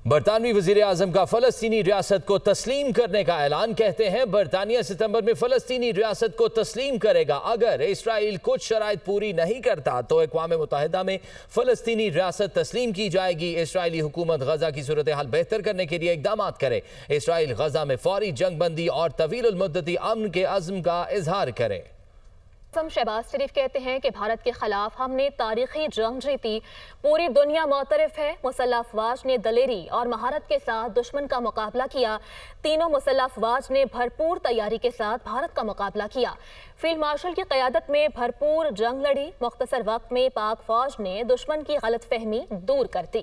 برطانوی وزیر اعظم کا فلسطینی ریاست کو تسلیم کرنے کا اعلان، کہتے ہیں برطانیہ ستمبر میں فلسطینی ریاست کو تسلیم کرے گا اگر اسرائیل کچھ شرائط پوری نہیں کرتا تو اقوام متحدہ میں فلسطینی ریاست تسلیم کی جائے گی۔ اسرائیلی حکومت غزہ کی صورتحال بہتر کرنے کے لیے اقدامات کرے، اسرائیل غزہ میں فوری جنگ بندی اور طویل المدتی امن کے عزم کا اظہار کرے۔ شہباز شریف کہتے ہیں کہ بھارت کے خلاف ہم نے تاریخی جنگ جیتی، پوری دنیا معترف ہے۔ مسلح افواج نے دلیری اور مہارت کے ساتھ دشمن کا مقابلہ کیا، تینوں مسلح افواج نے بھرپور تیاری کے ساتھ بھارت کا مقابلہ کیا، فیلڈ مارشل کی قیادت میں بھرپور جنگ لڑی، مختصر وقت میں پاک فوج نے دشمن کی غلط فہمی دور کر دی۔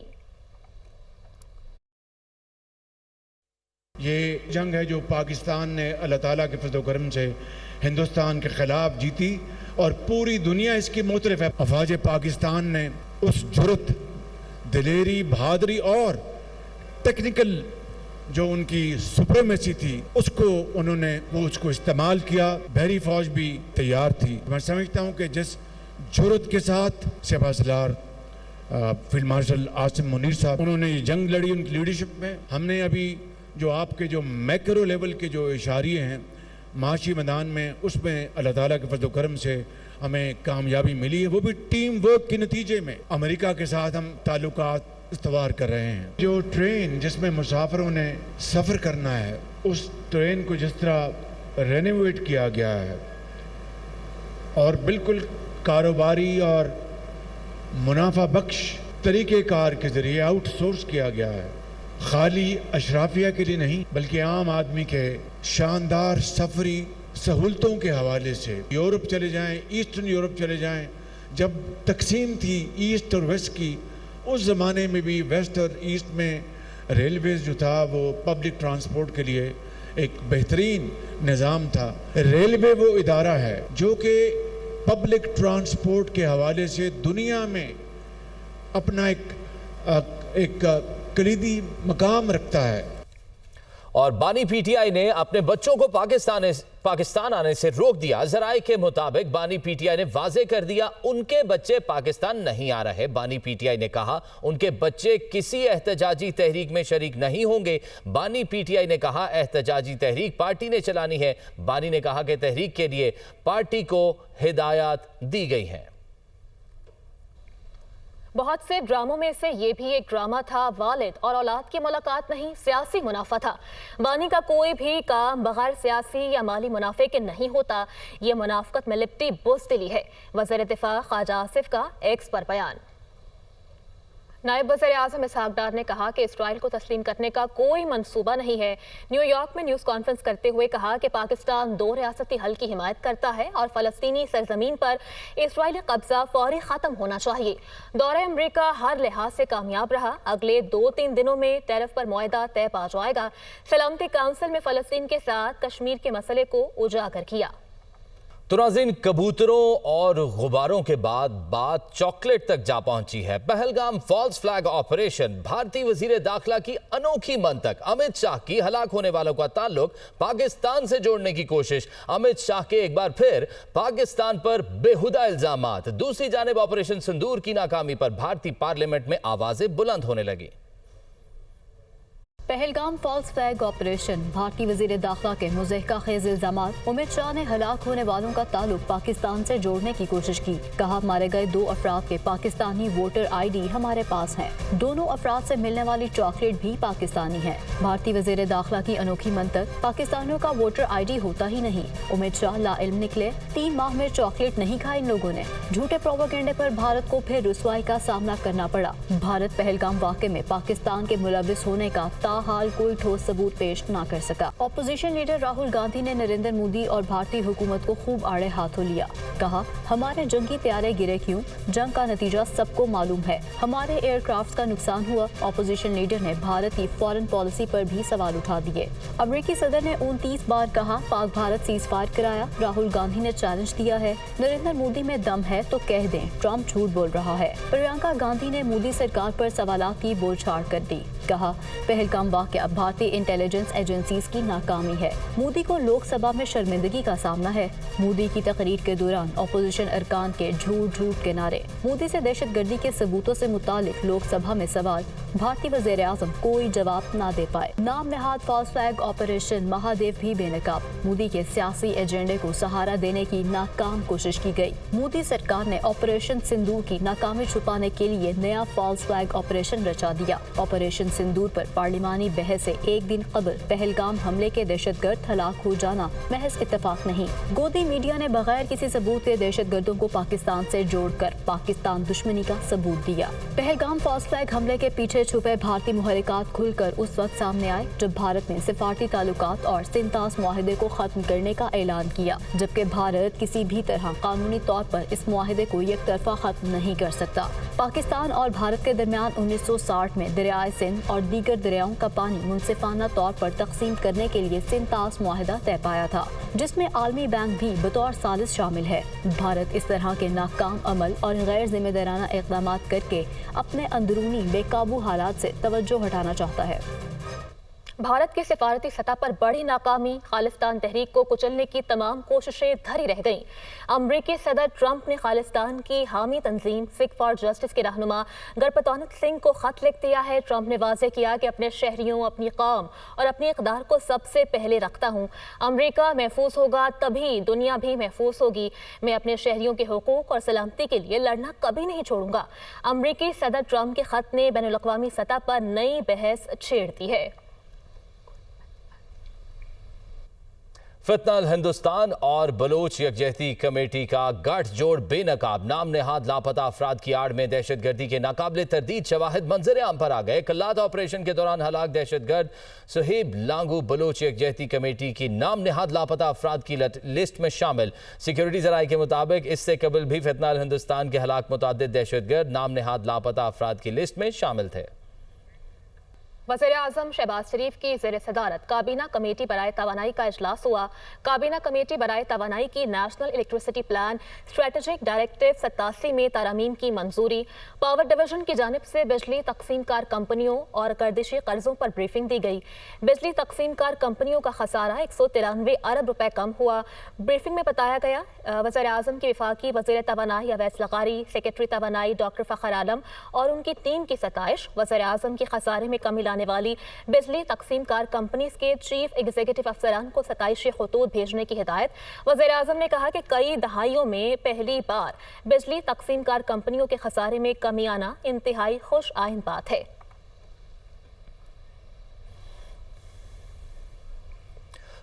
یہ جنگ ہے جو پاکستان نے اللہ تعالیٰ کے فضل و کرم سے ہندوستان کے خلاف جیتی اور پوری دنیا اس کی معترف ہے۔ افواج پاکستان نے اس جرت، دلیری، بہادری اور ٹیکنیکل جو ان کی سپریمیسی تھی اس کو انہوں نے اس کو استعمال کیا۔ بحری فوج بھی تیار تھی۔ میں سمجھتا ہوں کہ جس جرت کے ساتھ شہباز سالار، فیلڈ مارشل عاصم منیر صاحب انہوں نے یہ جنگ لڑی ان کی لیڈرشپ میں، ہم نے ابھی جو آپ کے جو میکرو لیول کے جو اشاریے ہیں معاشی میدان میں، اس میں اللہ تعالیٰ کے فضل و کرم سے ہمیں کامیابی ملی ہے، وہ بھی ٹیم ورک کے نتیجے میں۔ امریکہ کے ساتھ ہم تعلقات استوار کر رہے ہیں۔ جو ٹرین جس میں مسافروں نے سفر کرنا ہے، اس ٹرین کو جس طرح رینوویٹ کیا گیا ہے اور بالکل کاروباری اور منافع بخش طریقہ کار کے ذریعے آؤٹ سورس کیا گیا ہے، خالی اشرافیہ کے لیے نہیں بلکہ عام آدمی کے شاندار سفری سہولتوں کے حوالے سے۔ یورپ چلے جائیں، ایسٹرن یورپ چلے جائیں، جب تقسیم تھی ایسٹ اور ویسٹ کی، اس زمانے میں بھی ویسٹ اور ایسٹ میں ریلویز جو تھا وہ پبلک ٹرانسپورٹ کے لیے ایک بہترین نظام تھا۔ ریلوے وہ ادارہ ہے جو کہ پبلک ٹرانسپورٹ کے حوالے سے دنیا میں اپنا ایک کلیدی مقام رکھتا ہے۔ اور بانی پی ٹی آئی نے اپنے بچوں کو پاکستان آنے سے روک دیا۔ ذرائع کے مطابق بانی پی ٹی آئی نے واضح کر دیا ان کے بچے پاکستان نہیں آ رہے۔ بانی پی ٹی آئی نے کہا ان کے بچے کسی احتجاجی تحریک میں شریک نہیں ہوں گے۔ بانی پی ٹی آئی نے کہا احتجاجی تحریک پارٹی نے چلانی ہے۔ بانی نے کہا کہ تحریک کے لیے پارٹی کو ہدایات دی گئی ہیں۔ بہت سے ڈراموں میں سے یہ بھی ایک ڈرامہ تھا۔ والد اور اولاد کی ملاقات نہیں، سیاسی منافع تھا۔ بانی کا کوئی بھی کام بغیر سیاسی یا مالی منافع کے نہیں ہوتا، یہ منافقت میں لپٹی بزدلی ہے۔ وزیر دفاع خواجہ آصف کا ایکس پر بیان۔ نائب وزیر اعظم اسحاق ڈار نے کہا کہ اسرائیل کو تسلیم کرنے کا کوئی منصوبہ نہیں ہے۔ نیو یارک میں نیوز کانفرنس کرتے ہوئے کہا کہ پاکستان دو ریاستی حل کی حمایت کرتا ہے اور فلسطینی سرزمین پر اسرائیلی قبضہ فوری ختم ہونا چاہیے۔ دورہ امریکہ ہر لحاظ سے کامیاب رہا۔ اگلے 2-3 دنوں میں ٹیرف پر معاہدہ طے پا جائے گا۔ سلامتی کونسل میں فلسطین کے ساتھ کشمیر کے مسئلے کو اجاگر کیا۔ تو ناظرین، کبوتروں اور غباروں کے بعد بات چاکلیٹ تک جا پہنچی ہے۔ پہلگام فالس فلیگ آپریشن، بھارتی وزیر داخلہ کی انوکھی منطق، امت شاہ کی ہلاک ہونے والوں کا تعلق پاکستان سے جوڑنے کی کوشش، امت شاہ کے ایک بار پھر پاکستان پر بےہودہ الزامات۔ دوسری جانب آپریشن سندور کی ناکامی پر بھارتی پارلیمنٹ میں آوازیں بلند ہونے لگی۔ پہلگام فالس فلیگ آپریشن، بھارتی وزیر داخلہ کے مضحکہ خیز الزامات۔ امت شاہ نے ہلاک ہونے والوں کا تعلق پاکستان سے جوڑنے کی کوشش کی۔ کہا مارے گئے 2 افراد کے پاکستانی ووٹر آئی ڈی ہمارے پاس ہیں، دونوں افراد سے ملنے والی چاکلیٹ بھی پاکستانی ہے۔ بھارتی وزیر داخلہ کی انوکھی منطق، پاکستانیوں کا ووٹر آئی ڈی ہوتا ہی نہیں۔ امت شاہ لا علم نکلے، 3 ماہ میں چاکلیٹ نہیں کھائی ان لوگوں نے۔ جھوٹے پروپیگنڈے پر بھارت کو پھر رسوائی کا سامنا کرنا پڑا۔ بھارت پہلگام واقعے میں پاکستان کے ملوث ہونے کا حال کوئی ٹھوس ثبوت پیش نہ کر سکا۔ اپوزیشن لیڈر راہل گاندھی نے نریندر مودی اور بھارتی حکومت کو خوب آڑے ہاتھوں لیا۔ کہا ہمارے جنگی طیارے گرے کیوں؟ جنگ کا نتیجہ سب کو معلوم ہے، ہمارے ایئر کرافٹ کا نقصان ہوا۔ اپوزیشن لیڈر نے بھارت کی فارن پالیسی پر بھی سوال اٹھا دیے۔ امریکی صدر نے 29 بار کہا پاک بھارت سیز فائر کرایا۔ راہل گاندھی نے چیلنج دیا ہے نریندر مودی میں دم ہے تو کہہ دیں ٹرمپ جھوٹ بول رہا ہے۔ پرینکا گاندھی نے مودی سرکار پر سوالات کی بول چھاڑ کر دی۔ कहा, पहलगाम वाक़या भारतीय इंटेलिजेंस एजेंसीज की नाकामी है। मोदी को लोकसभा में शर्मिंदगी का सामना है। मोदी की तकरीर के दौरान अपोजिशन अरकान के झूठ के नारे। मोदी से दहशतगर्दी के सबूतों से मुतालिक लोकसभा में सवाल, भारतीय वज़ीर आज़म कोई जवाब ना दे पाए। नाम नहाद फॉल्स फ्लैग ऑपरेशन महादेव भी बेनकाब। मोदी के सियासी एजेंडे को सहारा देने की नाकाम कोशिश की गई। मोदी सरकार ने ऑपरेशन सिंदूर की नाकामी छुपाने के लिए नया फॉल्स फ्लैग ऑपरेशन रचा दिया। ऑपरेशन सिंदूर पर पार्लिमानी बहस से एक दिन कबल पहलगाम हमले के दहशतगर्द हलाक हो जाना महज इत्तेफाक नहीं। गोदी मीडिया ने बगैर किसी सबूत के दहशतगर्दों को पाकिस्तान से जोड़कर पाकिस्तान दुश्मनी का सबूत दिया। पहलगाम फॉल्स फ्लैग हमले के पीछे छुपे भारतीय मुहर्रिकात खुलकर उस वक्त सामने आए जब भारत ने सिफारती ताल्लुकात और सिंतास मुआहिदे को खत्म करने का ऐलान किया, जबकि भारत किसी भी तरह कानूनी तौर पर इस मुआहिदे को एक तरफा खत्म नहीं कर सकता। पाकिस्तान और भारत के दरमियान 1960 में दरियाए सिंध और दीगर दरियाओं का पानी मुनसिफाना तौर पर तकसीम करने के लिए सिंतास मुआहिदा तय पाया था, जिसमें आलमी बैंक भी बतौर सालिस शामिल है। भारत इस तरह के नाकाम अमल और गैर जिम्मेदाराना इक़दाम करके अपने अंदरूनी बेकाबू हालात से तवज्जो हटाना चाहता है। भारत की सिफारती सतह पर बड़ी नाकामी, खालिस्तान तहरीक को कुचलने की तमाम कोशिशें धरी रह गईं। अमरीकी सदर ट्रंप ने खालिस्तान की हामी तंजीम सिख फॉर जस्टिस के रहनुमा गरपतौनत सिंह को खत लिख दिया है। ट्रंप ने वाज़ेह किया कि अपने शहरियों, अपनी कौम और अपनी इक़दार को सबसे पहले रखता हूँ। अमरीका महफूज होगा तभी दुनिया भी महफूज होगी। मैं अपने शहरियों के हुकूक और सलामती के लिए लड़ना कभी नहीं छोड़ूंगा। अमरीकी सदर ट्रंप के खत ने बैनुल अक़वामी सतह पर नई बहस छेड़ दी है। फितनल हिंदुस्तान और बलोच यकजहती कमेटी का गठजोड़ बेनकाब। नाम नेहाद लापता अफराद की आड़ में दहशतगर्दी के नाकाबिले तरदीद शवाहिद मंजर आम पर आ गए। कल्लात ऑपरेशन के दौरान हलाक दहशतगर्द सुहेब लांगू बलोच यकजहती कमेटी की नाम नेहाद लापता अफराद की लिस्ट में शामिल। सिक्योरिटी जराये के मुताबिक इससे कबल भी फितनल हिंदुस्तान के हलाक मुतअद्दिद दहशतगर्द नाम नेहाद लापता अफराद की लिस्ट में शामिल थे। वज़ीर आज़म शहबाज शरीफ की ज़ेर सदारत काबीना कमेटी बराए तवानाई का इजलास हुआ। काबीना कमेटी बराए तवानाई की national electricity plan strategic directive 87 में तरमीम की मंजूरी। पावर डिवीजन की जानिब से बिजली तकसीम कार कंपनियों और गर्दिशी कर्जों पर ब्रीफिंग दी गई। बिजली तकसीम कार कंपनियों का खसारा 193 अरब रुपए कम हुआ। ब्रीफिंग में बताया गया वज़ीर आज़म की वफाकी वज़ीर तवानाई अवैस लगारी, सेक्रेटरी तवानाई डॉक्टर फ़खर आलम और उनकी टीम की सताइश। वज़ीर आज़म के खसारे में कमी लाने वाली बिजली तकसीम कार कंपनीज के चीफ एग्जीक्यूटिव अफसरान को सताइशी खतूत भेजने की हिदायत। वज़ीर आज़म ने कहा कि कई दहाइयों में पहली बार बिजली तकसीम कार कंपनियों के खसारे में कमी आना इंतहाई खुश आइंद बात है।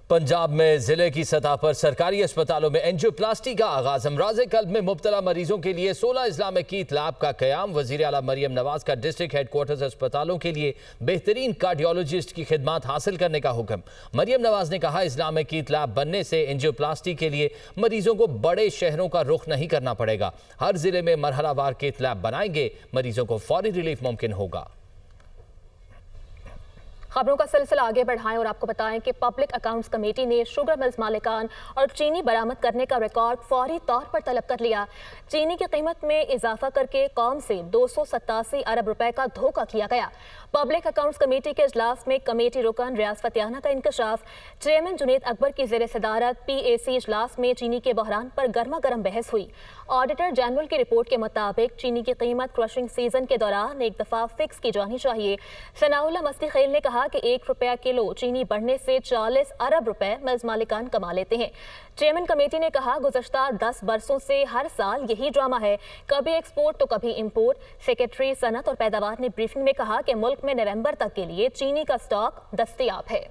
पंजाब में जिले की सतह पर सरकारी अस्पतालों में एंजियोप्लास्टी का आगाज। अमराज़ कल्ब में मुब्तला मरीजों के लिए 16 इस्लामिक कीट लैब का कयाम। वज़ीर आला मरियम नवाज का डिस्ट्रिक्ट हेडक्वार्टर्स अस्पतालों के लिए बेहतरीन कार्डियोलॉजिस्ट की खिदमात हासिल करने का हुक्म। मरियम नवाज ने कहा, इस्लामिक कीट लैब बनने से एंजियोप्लास्टी के लिए मरीजों को बड़े शहरों का रुख नहीं करना पड़ेगा। हर जिले में मरहलावार कीट लैब बनाएंगे, मरीजों को फौरी रिलीफ मुमकिन होगा। खबरों का सिलसिला आगे बढ़ाएं और आपको बताएं कि पब्लिक अकाउंट्स कमेटी ने शुगर मिल्स मालिकान और चीनी बरामद करने का रिकॉर्ड फौरी तौर पर तलब कर लिया। चीनी की कीमत में इजाफा करके कौम से 287 अरब रुपए का धोखा किया गया। पब्लिक अकाउंट्स कमेटी के इजलास में कमेटी रुकन रियाज फतियाना का इंकशाफ। चेयरमैन जुनेद अकबर की ज़ेर सदारत PAC इजलास में चीनी के बहरान पर गर्मा गर्म बहस हुई। ऑडिटर जनरल की रिपोर्ट के मुताबिक चीनी की कीमत क्रशिंग सीजन के दौरान एक दफा फिक्स की जानी चाहिए। सनाउल्लाह मस्ती खेल ने कहा कि 1 रुपया किलो चीनी बढ़ने से 40 अरब रुपए मिल्स मालिकान कमा लेते हैं। चेयरमैन कमेटी ने कहा, गुज़श्ता 10 बरसों से हर साल यही ड्रामा है, कभी एक्सपोर्ट तो कभी इंपोर्ट। सेक्रेटरी सनत और पैदावार ने ब्रीफिंग में कहा कि मुल्क में नवंबर तक के लिए चीनी का स्टॉक दस्तयाब है।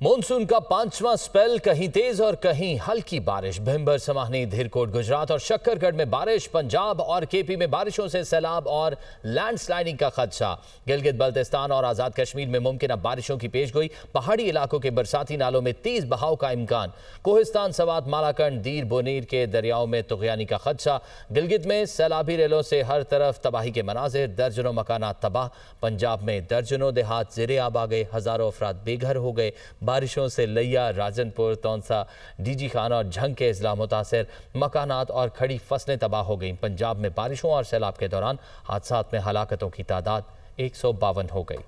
मॉनसून का 5वां स्पेल, कहीं तेज और कहीं हल्की बारिश। भिंबर, समाहनी, धीरकोट, गुजरात और शक्करगढ़ में बारिश। पंजाब और KP में बारिशों से सैलाब और लैंडस्लाइडिंग का खदशा। गिलगित बल्तिस्तान और आज़ाद कश्मीर में मुमकिन बारिशों की पेशगोई। पहाड़ी इलाकों के बरसाती नालों में तेज बहाव का इम्कान। कोहिस्तान, सवात, मालाकंड, दीर बोनीर के दरियाओं में तुग़यानी का खदशा। गिलगित में सैलाबी रेलों से हर तरफ तबाही के मनाजिर, दर्जनों मकानात तबाह। पंजाब में दर्जनों देहात ज़ेरे आब आ गए, हज़ारों अफराद बेघर हो गए। बारिशों से लिया, राजनपुर, तौंसा, DG खाना और झंग के अजला मुतासर। मकानात और खड़ी फसलें तबाह हो गईं। पंजाब में बारिशों और सैलाब के दौरान हादसात में हलाकतों की तादाद 152 हो गई।